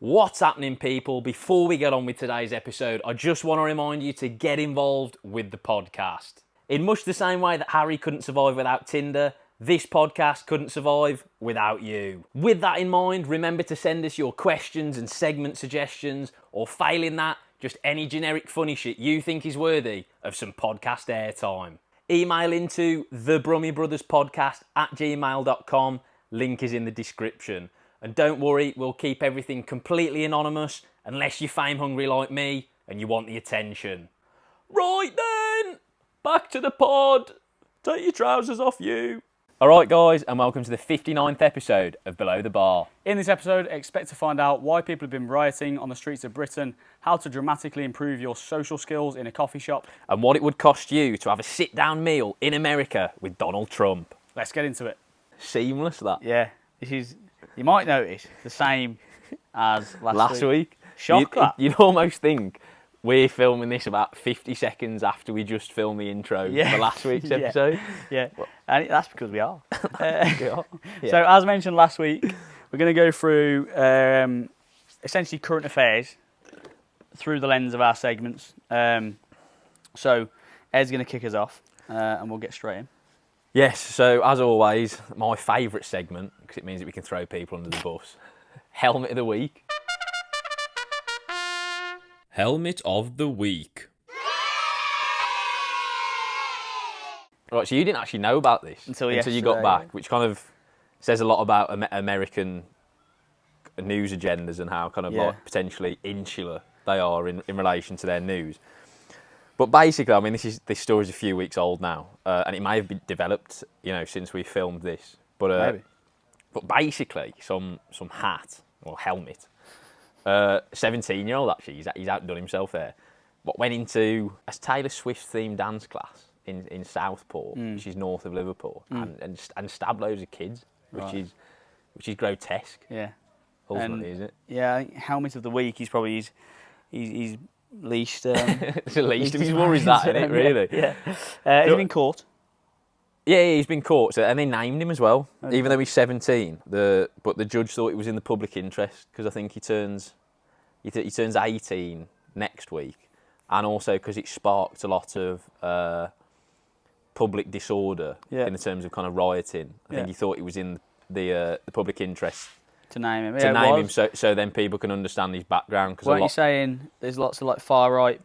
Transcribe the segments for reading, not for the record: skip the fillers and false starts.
What's happening, people? Before we get on with today's episode, I just want to remind you to get involved with the podcast. In much the same way that Harry couldn't survive without Tinder, this podcast couldn't survive without you. With that in mind, remember to send us your questions and segment suggestions, or failing that, just any generic funny shit you think is worthy of some podcast airtime. Email into thebrummybrotherspodcast@gmail.com. Link is in the description. And don't worry, we'll keep everything completely anonymous unless you're fame hungry like me and you want the attention. Right then, back to the pod. Take your trousers off, you. Alright guys, and welcome to the 59th episode of Below the Bar. In this episode, expect to find out why people have been rioting on the streets of Britain, how to dramatically improve your social skills in a coffee shop, And what it would cost you to have a sit-down meal in America with Donald Trump. Let's get into it. Seamless, that. Yeah, this is, you might notice, the same as last week. Shock that. You'd almost think we're filming this about 50 seconds after we just filmed the intro for last week's episode. Yeah, and that's because we are. Yeah. So, as mentioned last week, we're going to go through essentially current affairs through the lens of our segments. So, Ed's going to kick us off, and we'll get straight in. Yes, so as always, my favourite segment, because it means that we can throw people under the bus. Helmet of the week. Helmet of the week. Right, so you didn't actually know about this until you got back, which kind of says a lot about American news agendas and how kind of like potentially insular they are in relation to their news. But basically, I mean, this story's a few weeks old now, and it may have been developed, since we filmed this. But maybe. But basically, some hat or helmet. 17-year-old actually, he's outdone himself there. But went into a Taylor Swift themed dance class in Southport, which is north of Liverpool, and stabbed loads of kids, which is grotesque. Yeah. Ultimately, is it? Yeah, I think helmet of the week. He's probably he's least. It's the least of his worries, that, isn't it? Really? Yeah. Has he been caught? Yeah, he's been caught, and they named him as well, even though he's 17. But the judge thought it was in the public interest because I think he turns 18 next week, and also because it sparked a lot of public disorder in the terms of kind of rioting. I think he thought it was in the public interest to name him. So then people can understand his background. Weren't you saying there's lots of like far right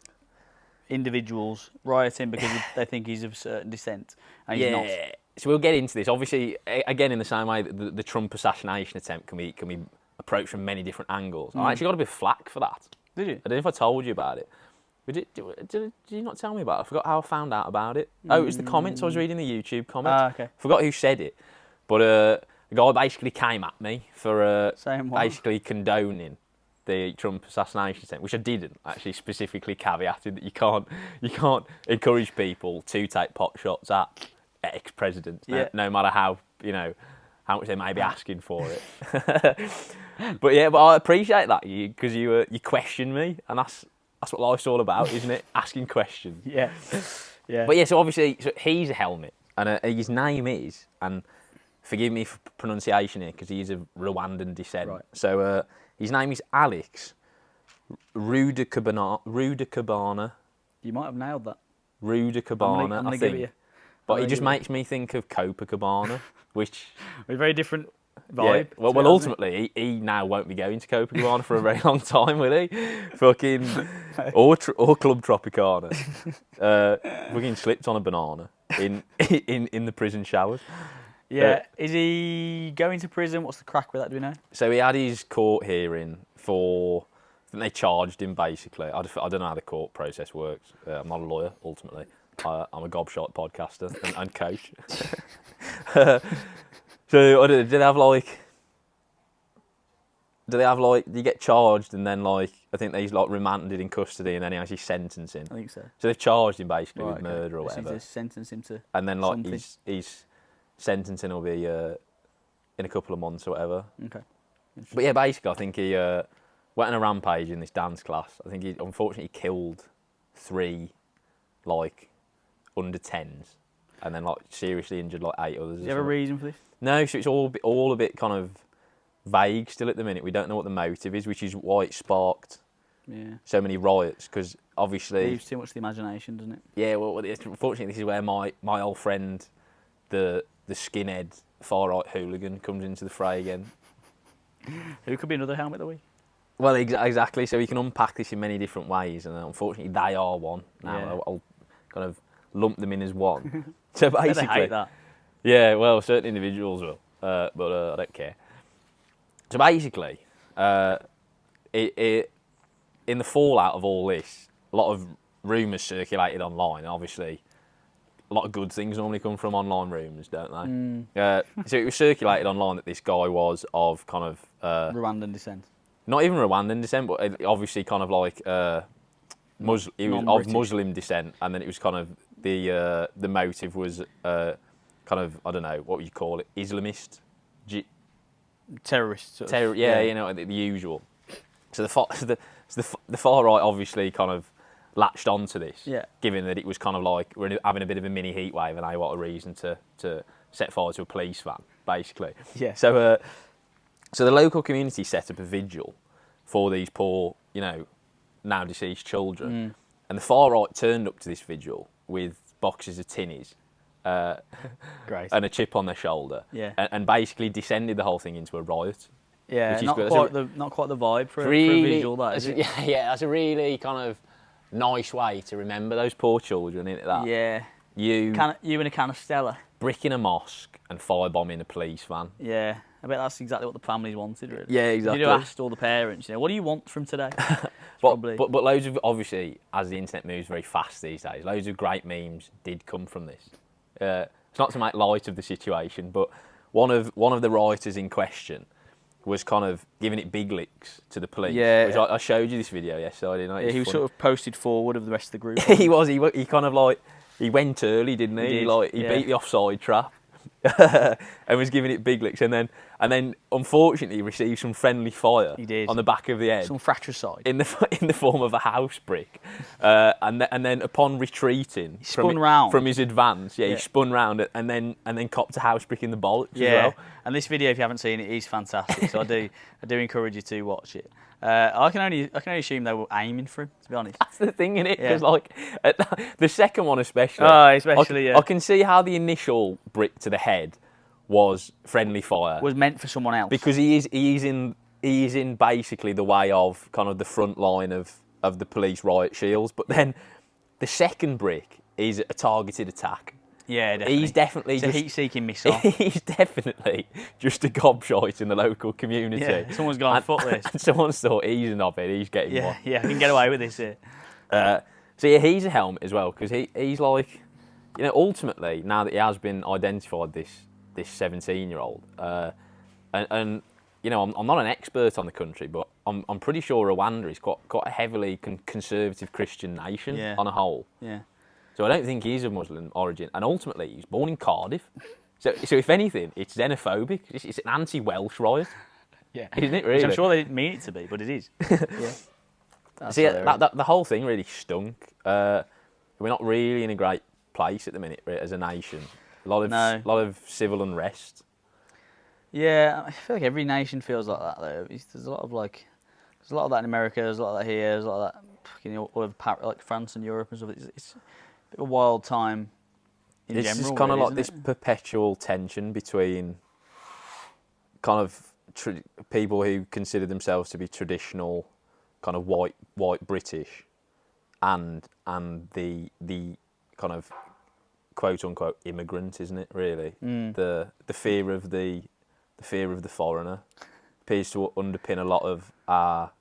individuals rioting because they think he's of certain descent and he's not? So we'll get into this. Obviously, again, in the same way that the Trump assassination attempt can be approached from many different angles. I actually got a bit of flack for that. Did you? I don't know if I told you about it. Did you not tell me about it? I forgot how I found out about it. Oh, it was the comments. I was reading the YouTube comments. Okay. Forgot who said it. But a guy basically came at me for basically condoning the Trump assassination attempt, which I didn't. Actually, specifically caveated that you can't encourage people to take pot shots at ex-presidents, no matter how much they may be asking for it. but I appreciate that because you questioned me, and that's what life's all about, isn't it? Asking questions. Yeah. But so obviously, he's a helmet, and his name is, and forgive me for pronunciation here because he's of Rwandan descent. Right. So his name is Alex Rudakabana. You might have nailed that. Rudakabana, I think. But he just makes me think of Copacabana, which... a very different vibe. Yeah. Well, ultimately, he now won't be going to Copacabana for a very long time, will he? Fucking... or Club Tropicana. Fucking slipped on a banana in the prison showers. Yeah. Is he going to prison? What's the crack with that, do we know? So he had his court hearing for... I think they charged him, basically. I don't know how the court process works. I'm not a lawyer, ultimately. I'm a gobshot podcaster and coach. So do they have you get charged and then I think he's remanded in custody and then he has his sentencing. I think so. So they've charged him basically with murder or whatever. So just sentence him to and then something. his sentencing will be in a couple of months or whatever. Okay. But yeah, basically I think he went on a rampage in this dance class. I think he unfortunately killed 3 under 10s and then seriously injured 8 others. Do you have a reason for this? No, so it's all a bit kind of vague still at the minute. We don't know what the motive is, which is why it sparked so many riots. Because obviously, it leaves too much to the imagination, doesn't it? Yeah. Well, unfortunately, this is where my old friend, the skinhead far right hooligan, comes into the fray again. Who could be another helmet of the week? Well, exactly. So we can unpack this in many different ways, and unfortunately, they are one. Now I'll kind of lump them in as one. So basically, I hate that. Yeah, well, certain individuals will, but I don't care. So basically, in the fallout of all this, a lot of rumours circulated online. Obviously, a lot of good things normally come from online rumours, don't they? So it was circulated online that this guy was of kind of Rwandan descent. Not even Rwandan descent, but obviously kind of like he was of Muslim descent, and then it was kind of the motive was kind of, I don't know, what would you call it, Islamist, terrorists. Yeah, you know, the usual. So the far right obviously kind of latched onto this, given that it was kind of like we're having a bit of a mini heat wave, and what a reason to set fire to a police van, basically. Yeah. So the local community set up a vigil for these poor, now deceased children. And the far right turned up to this vigil with boxes of tinnies Great. and a chip on their shoulder. Yeah. And basically descended the whole thing into a riot. Yeah, which is not quite the vibe for a vigil, that is it? Yeah, that's a really kind of nice way to remember those poor children, isn't it? That? Yeah. You and a can of Stella. Bricking a mosque and firebombing a police van. Yeah, I bet that's exactly what the families wanted, really. Yeah, exactly. You'd have asked all the parents, what do you want from today? But loads of, obviously, as the internet moves very fast these days, loads of great memes did come from this. It's not to make light of the situation, but one of the rioters in question was kind of giving it big licks to the police. Yeah. Which I showed you this video yesterday, didn't I? Yeah, he was sort of posted forward of the rest of the group. He was. He kind of like, he went early, didn't he? He beat the offside trap. And was giving it big licks, and then unfortunately received some friendly fire. He did. On the back of the head, some fratricide in the form of a house brick, and then upon retreating from his advance, he spun round and then copped a house brick in the bollocks as well. And this video, if you haven't seen it, is fantastic. So I do encourage you to watch it. I can only assume they were aiming for him, to be honest. That's the thing, innit? Because the second one especially. I can see how the initial brick to the head was friendly fire. Was meant for someone else. Because he is in basically the way of kind of the front line of the police riot shields. But then the second brick is a targeted attack. Yeah, definitely. He's definitely a heat-seeking missile. He's definitely just a gobshite in the local community. Yeah, someone's gone foot this. And someone's thought, he's a knobhead, he's getting one. Yeah, I can get away with this here. So yeah, he's a helmet as well, because he's like, ultimately, now that he has been identified, this 17-year-old, and I'm not an expert on the country, but I'm pretty sure Rwanda is quite a heavily conservative Christian nation on a whole. Yeah. So I don't think he's of Muslim origin, and ultimately he's born in Cardiff. So if anything, it's xenophobic. It's an anti-Welsh riot. Yeah, isn't it really? Which I'm sure they didn't mean it to be, but it is. Yeah. See, the whole thing really stunk. We're not really in a great place at the minute as a nation. A lot of civil unrest. Yeah, I feel like every nation feels like that though. There's a lot of that in America. There's a lot of that here. There's a lot of that, all over like France and Europe and stuff. It's a bit of a wild time in general. It's just kind of like this perpetual tension between kind of people who consider themselves to be traditional, kind of white British, and the kind of quote unquote immigrant, isn't it? Really, the fear of the foreigner appears to underpin a lot of our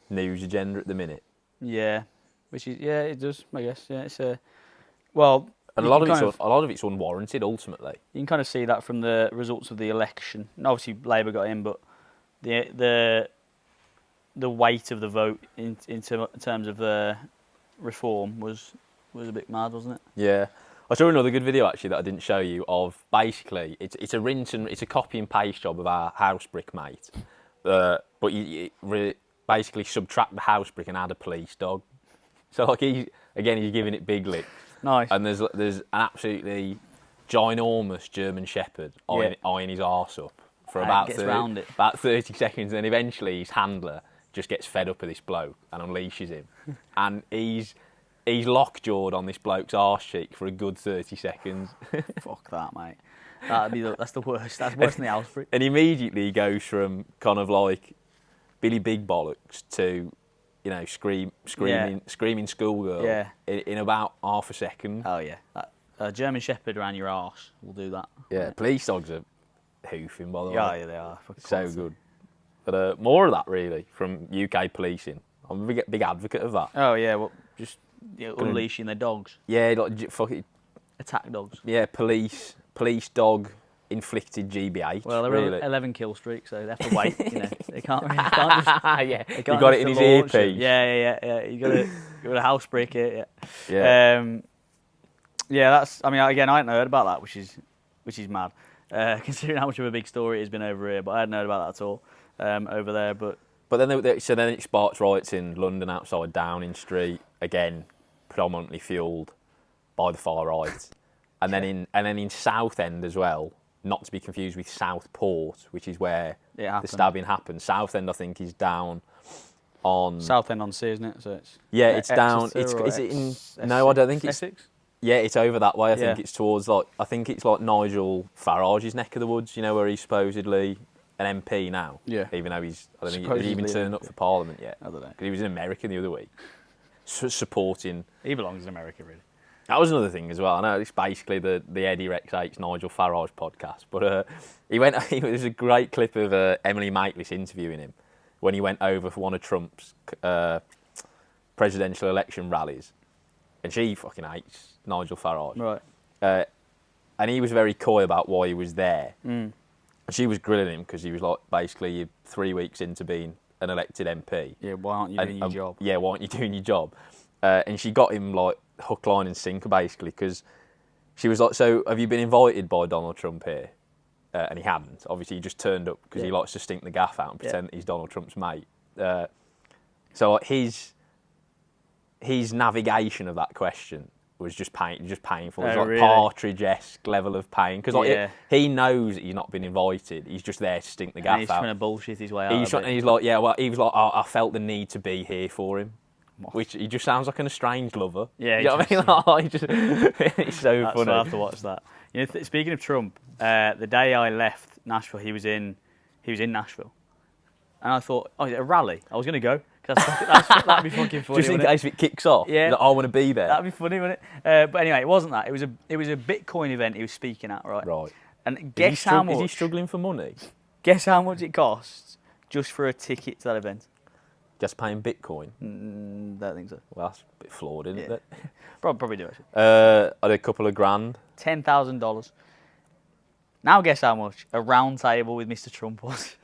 news agenda at the minute. Yeah, which is it does. I guess it's and a lot of it's unwarranted. Ultimately, you can kind of see that from the results of the election. And obviously, Labour got in, but the weight of the vote in terms of reform was a bit mad, wasn't it? Yeah. I saw another good video actually that I didn't show you of basically it's a copy and paste job of our house brick mate, but you basically subtract the house brick and add a police dog. So like he's giving it big licks. Nice. And there's an absolutely ginormous German Shepherd eyeing his arse up for about gets round it. about 30 seconds, and then eventually his handler just gets fed up with this bloke and unleashes him, and he's lockjawed on this bloke's arse cheek for a good 30 seconds. Fuck that, mate. That's the worst. That's worse than the house freak. And immediately he goes from kind of like Billy Big Bollocks to, screaming schoolgirl in about half a second. Oh yeah, a German Shepherd around your arse will do that. Yeah, police dogs are hoofing, by the way. Yeah, they are. So good. But more of that, really, from UK policing. I'm a big advocate of that. Oh yeah, well, just unleashing their dogs. Yeah, like fuck it. Attack dogs. Yeah, police dog inflicted GBH. Well, they're really. 11 kill streak, so they have to wait. They can't just. Yeah, you got it in his earpiece. Yeah. You got a housebreak it. Yeah. That's. I mean, again, I hadn't heard about that, which is mad, considering how much of a big story it has been over here. But I hadn't heard about that at all over there. But then it sparks riots in London outside Downing Street, again predominantly fuelled by the far right, and then in Southend as well. Not to be confused with Southport, which is where the stabbing happened. Southend, I think, is down on Southend on Sea, isn't it? So it's it's down. Is it in? No, I don't think it's Essex. Yeah, it's over that way. I think it's towards it's like Nigel Farage's neck of the woods. You know, where he's supposedly an MP now. Yeah. Even though he's, I don't think he's even turned up for Parliament yet. I don't know. Because he was in America the other week, supporting. He belongs in America, really. That was another thing as well. I know it's basically the Eddie Rex H Nigel Farage podcast, but there's a great clip of Emily Maitlis interviewing him when he went over for one of Trump's presidential election rallies, and she fucking hates Nigel Farage. Right. And he was very coy about why he was there. Mm. And she was grilling him because he was like, basically, you're 3 weeks into being an elected MP. Yeah, why aren't you doing your job? Yeah, why aren't you doing your job? And she got him like hook, line and sinker, basically, because she was like, so have you been invited by Donald Trump here? And he hadn't. Obviously, he just turned up because he likes to stink the gaff out and pretend that he's Donald Trump's mate. So like, his navigation of that question was just painful. It was like Partridge-esque level of pain. Because he knows that he's not been invited. He's just there to stink the gaff out. He's trying to bullshit his way out. And he's like, he was like, I felt the need to be here for him. Which he just sounds like an estranged lover. Yeah, you know what I mean? It's so That's funny. I have to watch that. You know, speaking of Trump, the day I left Nashville, he was in Nashville, and I thought, is it a rally? I was going to go because that'd be fucking funny. Just in case it kicks off. Yeah, I want to be there. That'd be funny, wouldn't it? But anyway, it wasn't that. It was a Bitcoin event he was speaking at, right? Right. And guess how much? Is he struggling for money? Guess how much it costs just for a ticket to that event? Just paying Bitcoin? Don't think so. Well, that's a bit flawed, isn't it? Probably do, actually. I did a couple of grand. $10,000. Now guess how much a round table with Mr. Trump was.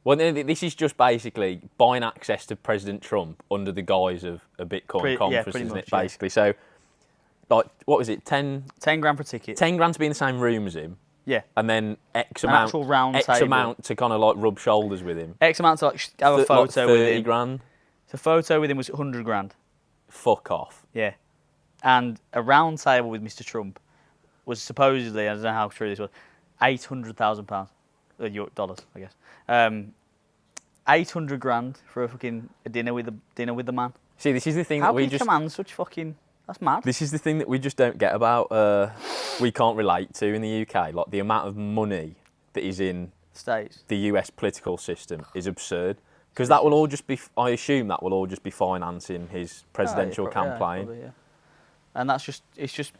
Well, this is just basically buying access to President Trump under the guise of a Bitcoin conference, isn't it, basically? So, like, what was it, 10 grand per ticket. 10 grand to be in the same room as him. Yeah. And then X amount to kind of like rub shoulders with him. X amount to like have a photo with him. 30 grand. So photo with him was 100 grand. Fuck off. Yeah. And a round table with Mr. Trump was supposedly, I don't know how true this was, £800,000. Dollars, I guess. 800 grand for a dinner with the man. See, this is the thing how that we can you command such fucking... That's mad. This is the thing that we just don't get about, we can't relate to in the UK. Like, the amount of money that is in States. The US political system is absurd. Because that will all just be, I assume that will all just be financing his presidential campaign. Yeah, probably, yeah. And it's just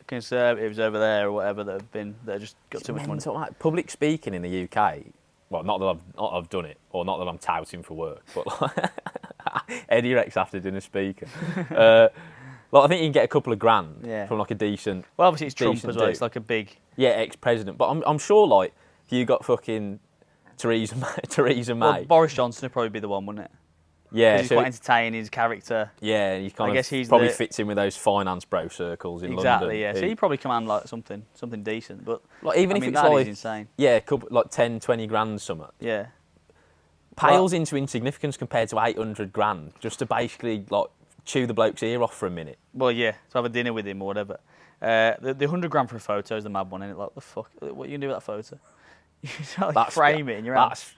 conservatives over there or whatever that have just got too much money. Like, public speaking in the UK, well, not that I've done it, or not that I'm touting for work, but like, Eddie Rex after dinner speaker. Like, I think you can get a couple of grand from like a decent. Well, obviously it's Trump as well. It's like a big. Yeah, ex-president. But I'm sure, like, if you got fucking Theresa May. Well, Boris Johnson would probably be the one, wouldn't it? Yeah, he's quite entertaining. His character. Yeah, he probably fits in with those finance bro circles in London. Exactly. Yeah. So he probably command like something decent, but like even if it's that like is insane. Yeah, like 10, 20 grand something. Yeah. Pales into insignificance compared to 800 grand just to basically like chew the bloke's ear off for a minute. Well, yeah, to have a dinner with him or whatever. The 100 grand for a photo is the mad one, isn't it? Like, the fuck? What are you going to do with that photo? Frame it in your house.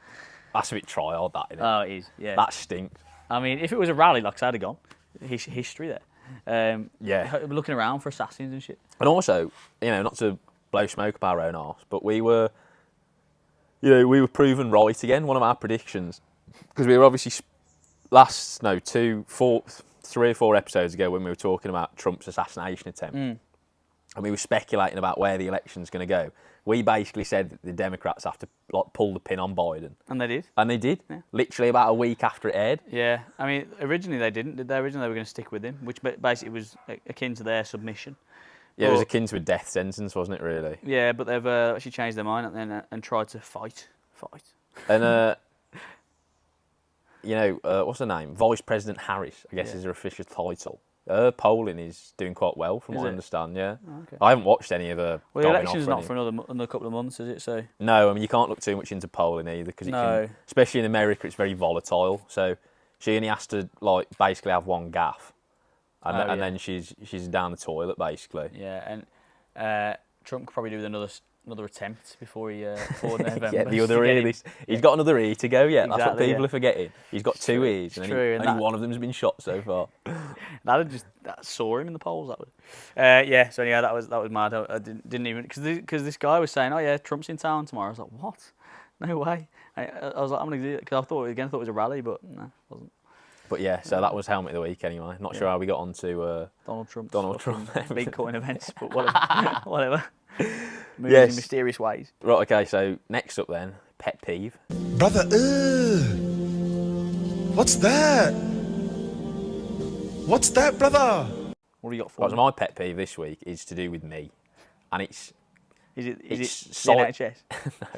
That's a bit try-hard, that, isn't it? Oh, it is, yeah. That stinks. I mean, if it was a rally, like I said, I'd have gone. History there. Yeah. Looking around for assassins and shit. And also, not to blow smoke up our own arse, but we were proven right again, one of our predictions. Because we were obviously 3 or 4 episodes ago when we were talking about Trump's assassination attempt. And we were speculating about where the election's going to go. We basically said that the Democrats have to pull the pin on Biden. And they did. And they did. Yeah. Literally about a week after it aired. Yeah. I mean, originally they didn't, did they? Originally they were going to stick with him, which basically was akin to their submission. Yeah, it was akin to a death sentence, wasn't it, really? Yeah, but they've actually changed their mind and tried to fight. And, what's her name? Vice President Harris, I guess, is her official title. Her polling is doing quite well, from what I understand, yeah. Oh, okay. I haven't watched any of her. Well, the election's not for another couple of months, is it? So no, I mean, you can't look too much into polling either, because especially in America, it's very volatile. So she only has to, basically have one gaffe. And then she's down the toilet, basically. Yeah, and Trump could probably do with another attempt before November. Yeah, the other ear. He's got another ear to go yet. Exactly, that's what people are forgetting. He's got 2 ears, and only one of them's been shot so far. That saw him in the polls. That was. So yeah, that was mad. I didn't even because this guy was saying, oh yeah, Trump's in town tomorrow. I was like, what? No way. I was like, I'm gonna do it because I thought it was a rally, but no, it wasn't. But yeah, so that was helmet of the week anyway. Not sure how we got on to Donald Trump. Big coin events, but whatever. Moves in mysterious ways. Right, okay, so next up then, pet peeve. Brother, what's that? What's that, brother? What do you got for me? My pet peeve this week is to do with me. And it's... Is it NHS? No,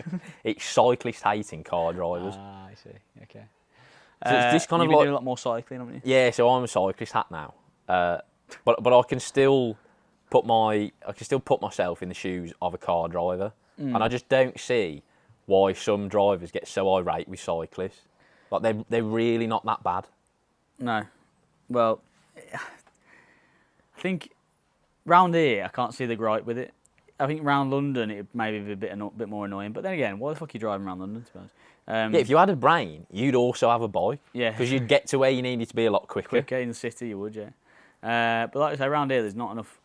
it's cyclist hating car drivers. Ah, I see, okay. So it's this kind you've been doing a lot more cycling, haven't you? Yeah, so I'm a cyclist hat now. But I can still put myself in the shoes of a car driver. And I just don't see why some drivers get so irate with cyclists. Like they're really not that bad. No. Well, I think round here I can't see the gripe with it. I think round London it maybe be a bit more annoying. But then again, why the fuck are you driving around London, to be honest? Yeah, if you had a brain, you'd also have a bike. Yeah. Because you'd get to where you needed to be a lot quicker. Quicker in the city, you would, yeah. But like I say, around here, there's not enough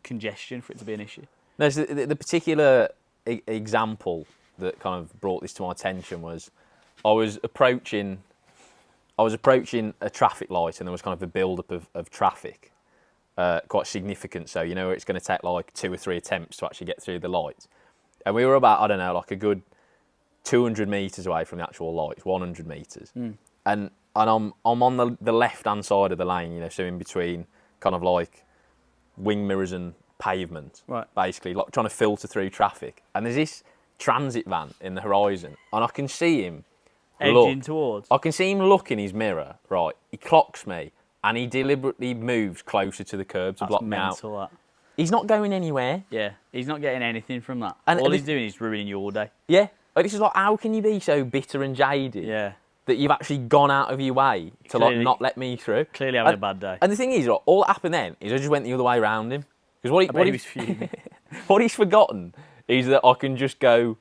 congestion for it to be an issue. No, so the particular example that kind of brought this to my attention was I was approaching a traffic light and there was kind of a build-up of traffic, quite significant. So, where it's going to take like 2 or 3 attempts to actually get through the light. And we were about, I don't know, like a good 200 metres away from the actual lights, 100 metres. And I'm on the left-hand side of the lane, so in between kind of like wing mirrors and pavement, right. Basically, like trying to filter through traffic. And there's this transit van in the horizon, and I can see him edging towards. I can see him look in his mirror, right? He clocks me, and he deliberately moves closer to the curb to block me out. That. He's not going anywhere. Yeah, he's not getting anything from that. And all he's doing is ruining your day. Yeah. Like, this is like, how can you be so bitter and jaded that you've actually gone out of your way to not let me through? Clearly having a bad day. And the thing is, all that happened then is I just went the other way around him. Because what he's forgotten is that I can just go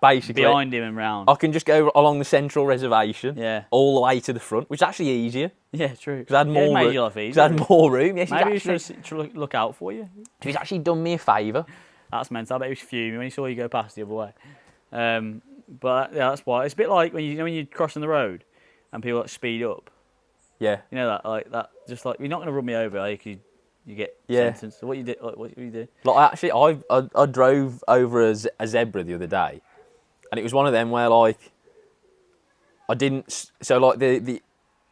basically behind him and round. I can just go along the central reservation, all the way to the front, which is actually easier. Yeah, true. Because I had more room. Because I had more room. Yes, maybe he should look out for you. He's actually done me a favour. That's mental. I bet he was fuming when he saw you go past the other way. But yeah, that's why it's a bit like when you're crossing the road and people speed up. Yeah. You know that just like you're not going to run me over, like you get sentenced. So what you did? What you do? Like actually, I drove over a zebra the other day, and it was one of them where like I didn't. So like the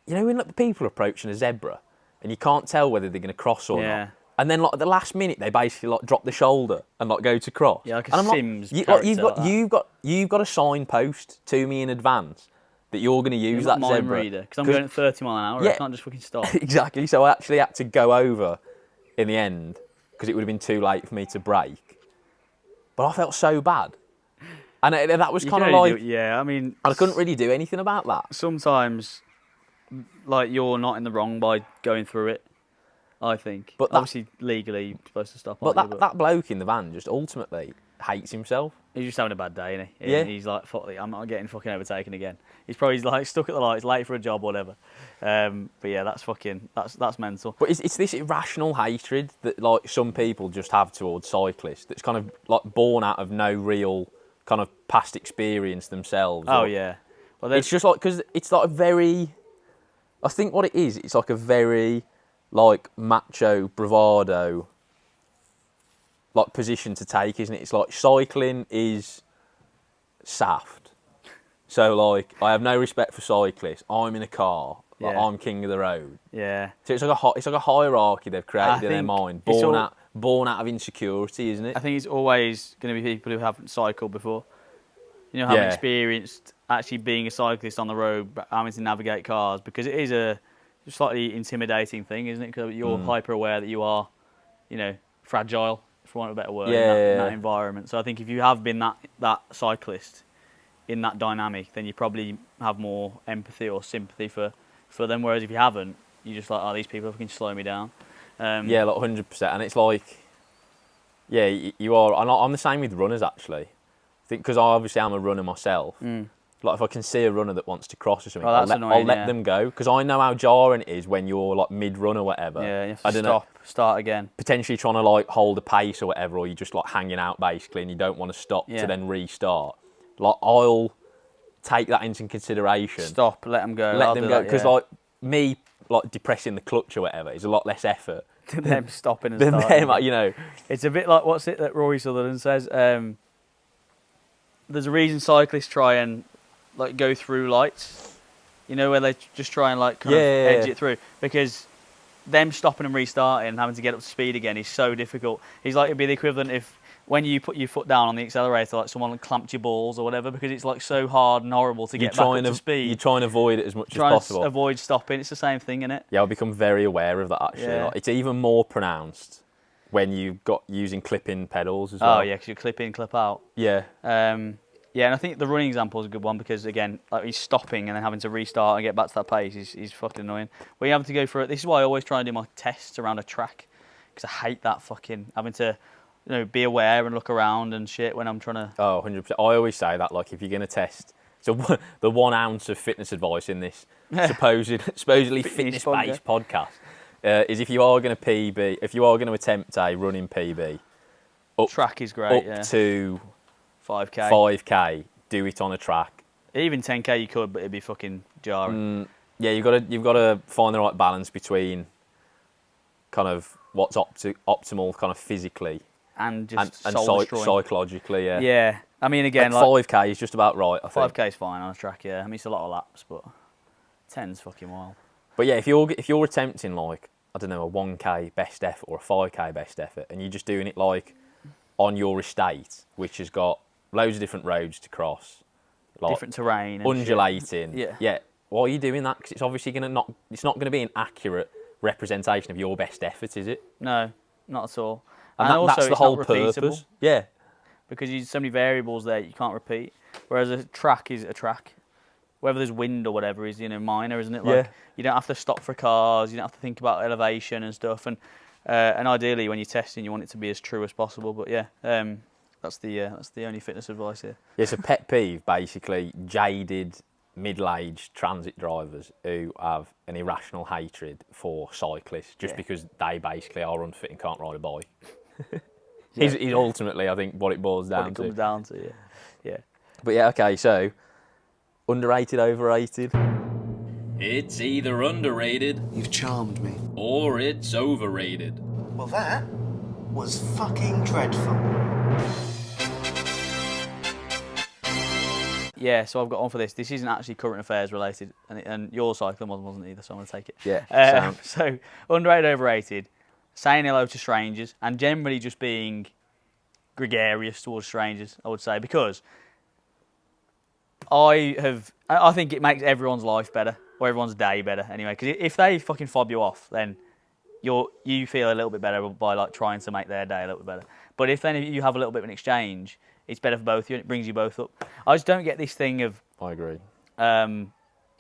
when like, the people are approaching a zebra, and you can't tell whether they're going to cross or not. And then, like at the last minute, they basically like drop the shoulder and like go to cross. Yeah, like a Sims. You've got a signpost to me in advance that you're going to use that zebra. Because I'm going at 30 mile an hour. Yeah, I can't just fucking stop. Exactly. So I actually had to go over in the end because it would have been too late for me to brake. But I felt so bad, and that was kind of like I mean, I couldn't really do anything about that. Sometimes, like you're not in the wrong by going through it. I think. But obviously, legally, you're supposed to stop. But that bloke in the van just ultimately hates himself. He's just having a bad day, isn't he? Yeah. He's like, fuck it, I'm not getting fucking overtaken again. He's probably like stuck at the lights, late for a job or whatever. But yeah, that's mental. But it's this irrational hatred that like some people just have towards cyclists that's kind of like born out of no real kind of past experience themselves. Oh yeah. Well, it's just like, because it's like a very, I think what it is, it's like a very like macho bravado like position to take, isn't it? It's like cycling is saft. So like, I have no respect for cyclists. I'm in a car. Like, Yeah. I'm king of the road. Yeah. So it's like a hierarchy they've created in their think mind, it's born out of insecurity, isn't it? I think it's always going to be people who haven't cycled before. You know, haven't Yeah. experienced actually being a cyclist on the road, but having to navigate cars, because it is a slightly intimidating thing, isn't it? Because you're hyper aware that you are, you know, fragile, for want of a better word, in that environment. So I think if you have been that cyclist in that dynamic, then you probably have more empathy or sympathy for them. Whereas if you haven't, you're just like, oh, these people can slow me down. Yeah, like 100%. And it's like, yeah, you are. I'm the same with runners, actually. I think because obviously I'm a runner myself. Like if I can see a runner that wants to cross or something, I'll let them go, because I know how jarring it is when you're like mid-run or whatever. Yeah, you have to start again. Potentially trying to like hold a pace or whatever, or you're just like hanging out basically, and you don't want to stop to then restart. Like I'll take that into consideration. Stop, let them go. Let them go, because like me like depressing the clutch or whatever is a lot less effort than them stopping and than starting. them, you know. It's a bit like, what's it that Rory Sutherland says? There's a reason cyclists try and like go through lights, you know, where they just try and like kind of edge it through, because them stopping and restarting and having to get up to speed again is so difficult. He's like, it'd be the equivalent if when you put your foot down on the accelerator, like someone clamped your balls or whatever, because it's like so hard and horrible to get back up to speed. You try and avoid it as much as possible. Avoid stopping. It's the same thing, isn't it? Yeah, I've become very aware of that actually. Yeah. Like, it's even more pronounced when you've got using clip-in pedals as well. Oh yeah, because you clip in, clip out. Yeah. Yeah, and I think the running example is a good one, because again, like he's stopping and then having to restart and get back to that pace is fucking annoying. But you have to go for it. This is why I always try and do my tests around a track, because I hate that fucking having to, you know, be aware and look around and shit when I'm trying to. Oh, 100%. I always say that, like, if you're going to test, so the 1 ounce of fitness advice in this supposedly fitness-based podcast is if you are going to attempt a running PB, track is great. Up to 5k. 5k, do it on a track. Even 10k you could, but it'd be fucking jarring. Yeah, you've got to find the right balance between kind of what's optimal, kind of physically and just and psychologically. Yeah. Yeah, I mean again, like 5k is just about right. I think 5k is fine on a track. Yeah, I mean it's a lot of laps, but 10's fucking wild. But yeah, if you're attempting like, I don't know, a 1k best effort or a 5k best effort, and you're just doing it like on your estate, which has got loads of different roads to cross, like different terrain, and undulating. shit. Yeah. Why are you doing that? Because it's obviously it's not going to be an accurate representation of your best effort, is it? No, not at all. And also, that's the it's whole not repeatable, purpose. Yeah. Because there's so many variables there you can't repeat. Whereas a track is a track. Whether there's wind or whatever is, you know, minor, isn't it? Like you don't have to stop for cars. You don't have to think about elevation and stuff. And ideally, when you're testing, you want it to be as true as possible. But yeah, that's the only fitness advice here. Yeah, it's a pet peeve, basically, jaded, middle-aged transit drivers who have an irrational hatred for cyclists just because they basically are unfit and can't ride a bike. Is ultimately, I think, what it boils down to. What it comes down to, yeah. But yeah, okay, so, underrated, overrated? It's either underrated You've charmed me. or it's overrated. Well, that was fucking dreadful. Yeah, so I've got on for this. This isn't actually current affairs related, and your cycling wasn't either, so I'm going to take it. Yeah, so, underrated, overrated, saying hello to strangers, and generally just being gregarious towards strangers, I would say, because I think it makes everyone's life better, or everyone's day better, anyway, because if they fucking fob you off, then you feel a little bit better by like trying to make their day a little bit better. But if then you have a little bit of an exchange, it's better for both of you, and it brings you both up. I just don't get this thing of... I agree. And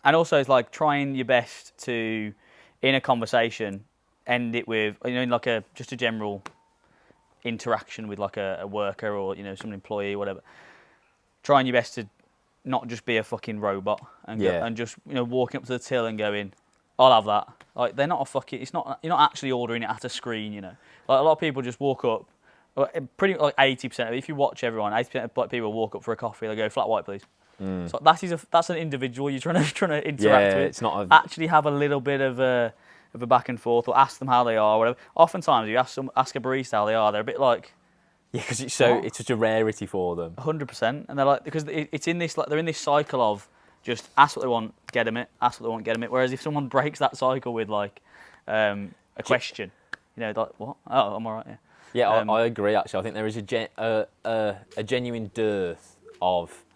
also it's like trying your best to, in a conversation, end it with, you know, like just a general interaction with like a worker or, you know, some employee or whatever. trying your best to not just be a fucking robot and and just walking up to the till and going, I'll have that. Like they're not a fucking. It's not. You're not actually ordering it at a screen. Like a lot of people just walk up. Pretty like 80%. If you watch everyone, 80% of black people walk up for a coffee. They go flat white, please. So that's an individual you're trying to interact with. It's not actually have a little bit of a back and forth, or ask them how they are, or whatever. Oftentimes you ask a barista how they are. They're a bit like. Yeah, because it's such a rarity for them. 100%, and they're like because it's in this they're in this cycle of just ask what they want, get them it. Ask what they want, get them it. Whereas if someone breaks that cycle with like a question, like what? Oh, I'm alright. Yeah. Yeah, I agree. Actually, I think there is a genuine dearth of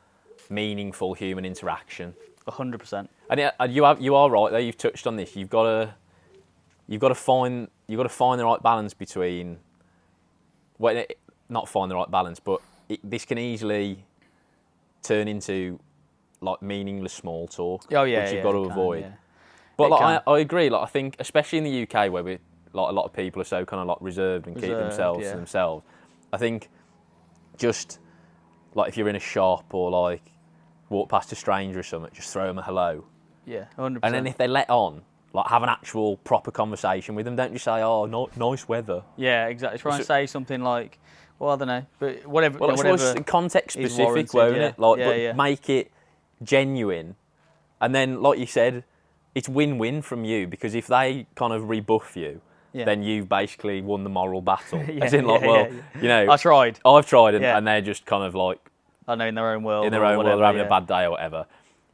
meaningful human interaction. 100%. And you are right there. You've touched on this. You've got to find the right balance between. Well, not find the right balance, but this can easily turn into like meaningless small talk, which you've got to avoid. Yeah. But like, I agree. Like I think, especially in the UK, where we like a lot of people are so kind of like reserved and keep themselves to themselves. I think just like if you're in a shop or like walk past a stranger or something, just throw them a hello. Yeah, 100%. And then if they let on, like have an actual proper conversation with them. Don't just say, "Oh, nice weather." Yeah, exactly. Try and say something like, "Well, I don't know," but whatever. Well, whatever context specific, won't it? Like, but make it genuine, and then, like you said, it's win-win from you because if they kind of rebuff you. Yeah. Then you've basically won the moral battle. As in, like, I tried. I've tried, and they're just kind of like, I know, in their own world. They're having a bad day or whatever.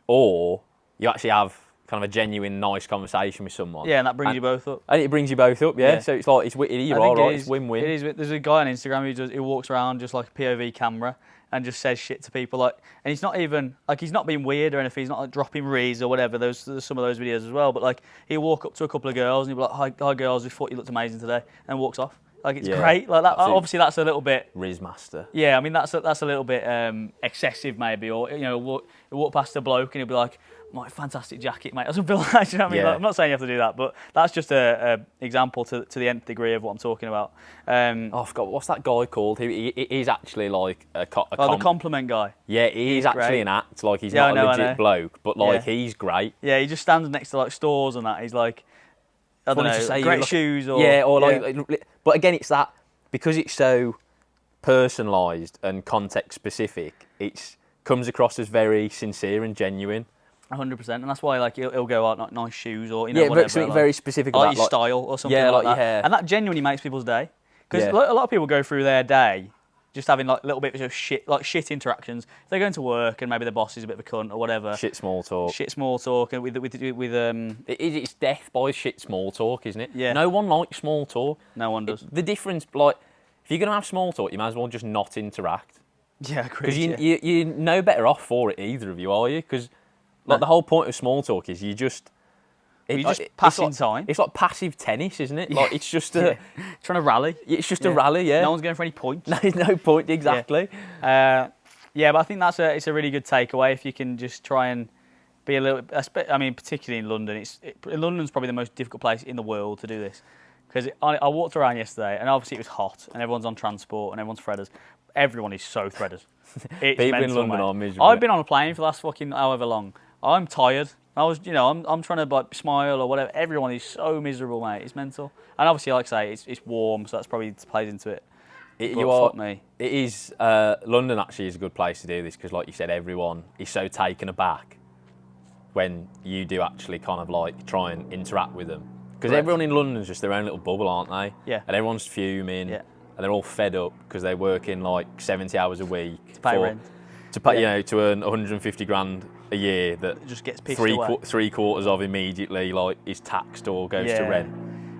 Or you actually have kind of a genuine, nice conversation with someone. Yeah, and that brings you both up. And it brings you both up, yeah. So it's like it's win-win. It is. There's a guy on Instagram who walks around just like a POV camera and just says shit to people, like, and he's not even like he's not being weird or anything. He's not like dropping rees or whatever. There's some of those videos as well. But like he'll walk up to a couple of girls and he'll be like, "Hi girls, we thought you looked amazing today," and walks off. Like it's great. Like that. Absolutely. Obviously, that's a little bit Riz master. Yeah, I mean that's a little bit excessive maybe. Or walk past a bloke and he'll be like, "My fantastic jacket, mate," or something like that. You know what I mean? Like, I'm not saying you have to do that, but that's just a example to the nth degree of what I'm talking about. I forgot what's that guy called? He's actually like the compliment guy. Yeah, he's actually great. An act. Like he's not a legit bloke, but like he's great. Yeah, he just stands next to like stores and that. He's like, I don't know, great shoes or But again, it's that because it's so personalised and context specific. It comes across as very sincere and genuine. 100%, and that's why like he'll go out like nice shoes or whatever, something very specific about your style or something like that, and that genuinely makes people's day. Because a lot of people go through their day just having like little bits of shit interactions. If they're going to work and maybe the boss is a bit of a cunt or whatever. Shit small talk, and with it's death by shit small talk, isn't it? Yeah. No one likes small talk. No one does. The difference, like, if you're gonna have small talk, you might as well just not interact. Yeah, because you're no better off for it, either of you, are you? Because the whole point of small talk is you're just passing time. It's like passive tennis, isn't it? Like it's just trying to rally. It's just a rally, yeah. No one's going for any points. No point, exactly. But I think it's a really good takeaway if you can just try and be a little. I mean, particularly in London, London's probably the most difficult place in the world to do this. Because I walked around yesterday and obviously it was hot and everyone's on transport and everyone's threaders. Everyone is so threaders. It's people mental, in London mate. are miserable. I've been on a plane for the last fucking however long. I'm tired. I'm trying to like smile or whatever. Everyone is so miserable, mate. It's mental. And obviously, like I say, it's warm, so that's probably plays into it. Fuck me. It is. London actually is a good place to do this because, like you said, everyone is so taken aback when you do actually kind of like try and interact with them. Because everyone in London's just their own little bubble, aren't they? Yeah. And everyone's fuming. Yeah. And they're all fed up because they work in like 70 hours a week to pay rent. To pay, to earn 150 grand a year that just gets pissed away. Three quarters of immediately like is taxed or goes to rent.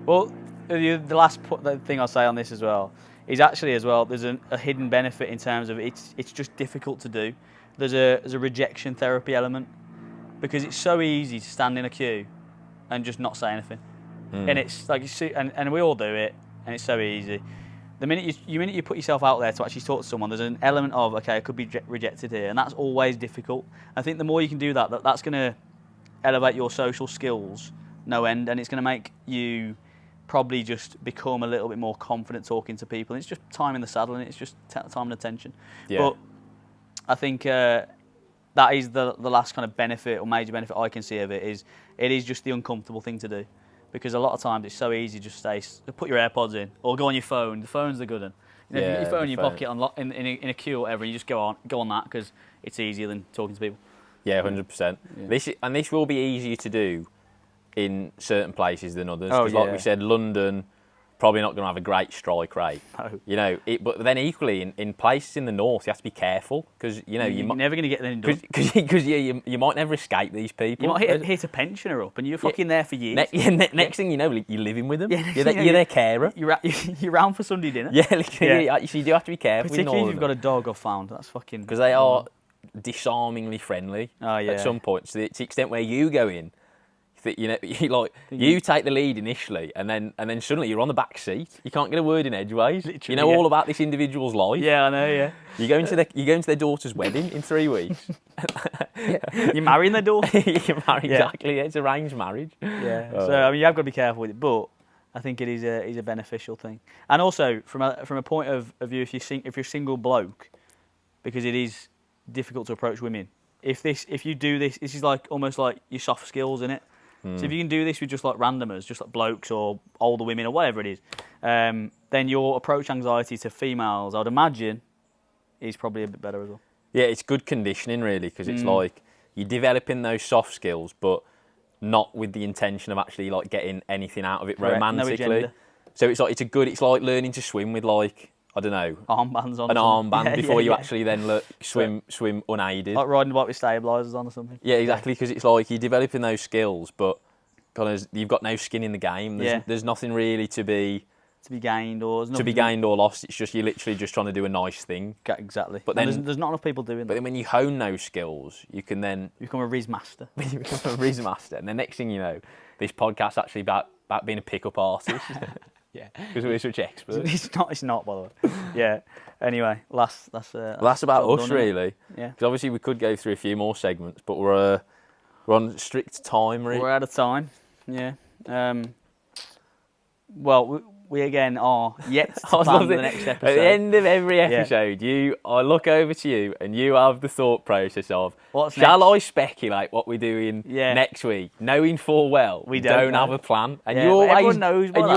Well, the last thing I'll say on this as well is actually as well there's a hidden benefit in terms of it's just difficult to do. There's a rejection therapy element because it's so easy to stand in a queue and just not say anything, and it's like and we all do it, and it's so easy. The minute you put yourself out there to actually talk to someone, there's an element of, okay, I could be rejected here, and that's always difficult. I think the more you can do that's going to elevate your social skills no end, and it's going to make you probably just become a little bit more confident talking to people. And it's just time in the saddle, and it's just time and attention. Yeah. I think that is the last kind of benefit or major benefit I can see of it is just the uncomfortable thing to do, because a lot of times it's so easy to just put your AirPods in or go on your phone. The phone's the good one. You know, if you get your phone in your pocket in a queue or whatever, you just go on that because it's easier than talking to people. Yeah, 100%. Yeah. This will be easier to do in certain places than others. Because like we said, London, probably not going to have a great strike rate. No. You know, but then equally in places in the north, you have to be careful because you know you're never going to get them done. Because you might never escape these people. You might hit a pensioner up, and you're fucking there for years. Next thing you know, you're living with them. You're their carer. You're round for Sunday dinner. Yeah, so you do have to be careful. Particularly if you've got a dog or found. That's fucking. Because they are disarmingly friendly. At some point, to the extent where you go in. You know, you take the lead initially, and then suddenly you're on the back seat. You can't get a word in edgeways. Literally, you know all about this individual's life. Yeah, I know. Yeah. You go into their daughter's wedding in 3 weeks. You're marrying their daughter. You're married, exactly. Yeah, it's arranged marriage. Yeah. So I mean, you have got to be careful with it, but I think it is a beneficial thing. And also from a point of view, if you're a single bloke, because it is difficult to approach women. If you do this is like almost like your soft skills, isn't it? So if you can do this with just like randomers, just like blokes or older women or whatever it is, then your approach anxiety to females, I'd imagine, is probably a bit better as well. Yeah, it's good conditioning really, because it's like you're developing those soft skills, but not with the intention of actually like getting anything out of it romantically. No, so it's like learning to swim with like, I don't know, armbands on. An armband before you actually then swim unaided. Like riding a bike with stabilisers on or something. Yeah, exactly, because it's like you're developing those skills, but kind of you've got no skin in the game. There's nothing really to be gained or lost. It's just you're literally just trying to do a nice thing. Exactly. But then there's not enough people doing that. But then when you hone those skills, you can then become a Riz master. You become a Riz master, and the next thing you know, this podcast's actually about being a pickup artist. Yeah, because we're such experts. It's not, by the way. Yeah. Anyway, that's about us, really. Yeah. Because obviously we could go through a few more segments, but we're on strict time, really. We're out of time. Yeah. Well, we again are yet to plan the next episode. At the end of every episode, I look over to you and you have the thought process of, shall I speculate what we're doing next week, knowing full well we don't have a plan? And everyone knows do it.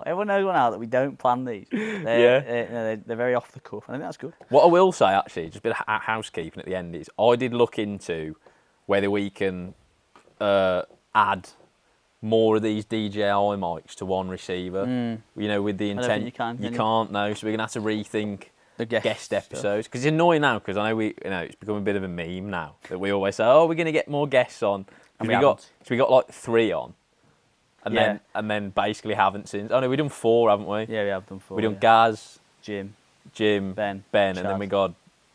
Everyone knows by now that we don't plan these. They're very off the cuff. I think that's good. What I will say, actually, just a bit of housekeeping at the end, is I did look into whether we can add more of these DJI mics to one receiver, you know, with the intent. You can't, no. So we're gonna have to rethink the guest episodes, because it's annoying now, because I know it's become a bit of a meme now that we always say, oh, we're gonna get more guests on, and we got like 3 on, and then basically haven't since. Oh no, we've done 4, haven't we? Yeah, we have done 4. We done Gaz, Jim, Ben, and then we got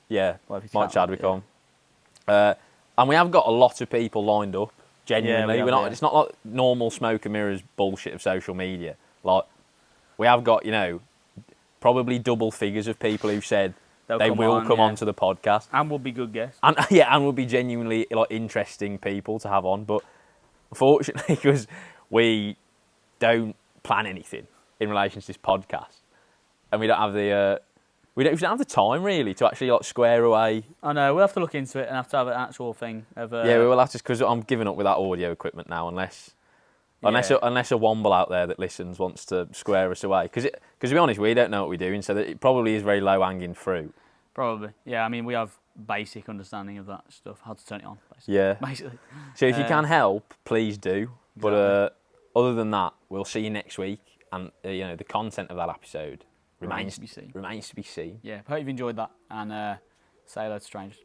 Mike Chadwick on, and we have got a lot of people lined up. Genuinely, it's not like normal smoke and mirrors bullshit of social media. Like, we have got, probably double figures of people who said they will come on to the podcast, and will be good guests, and will be genuinely like interesting people to have on. But unfortunately, because we don't plan anything in relation to this podcast, and we don't have the we don't have the time really to actually like square away. I know, we'll have to look into it and have to have an actual thing of. Yeah, we will have to, because I'm giving up with that audio equipment now, unless a womble out there that listens wants to square us away. Because to be honest, we don't know what we're doing, so that it probably is very low hanging fruit. Probably, yeah. I mean, we have basic understanding of that stuff, how to turn it on. Basically. So if you can help, please do. Exactly. But other than that, we'll see you next week, and the content of that episode remains to be seen. Yeah, hope you've enjoyed that, and say hello to strangers.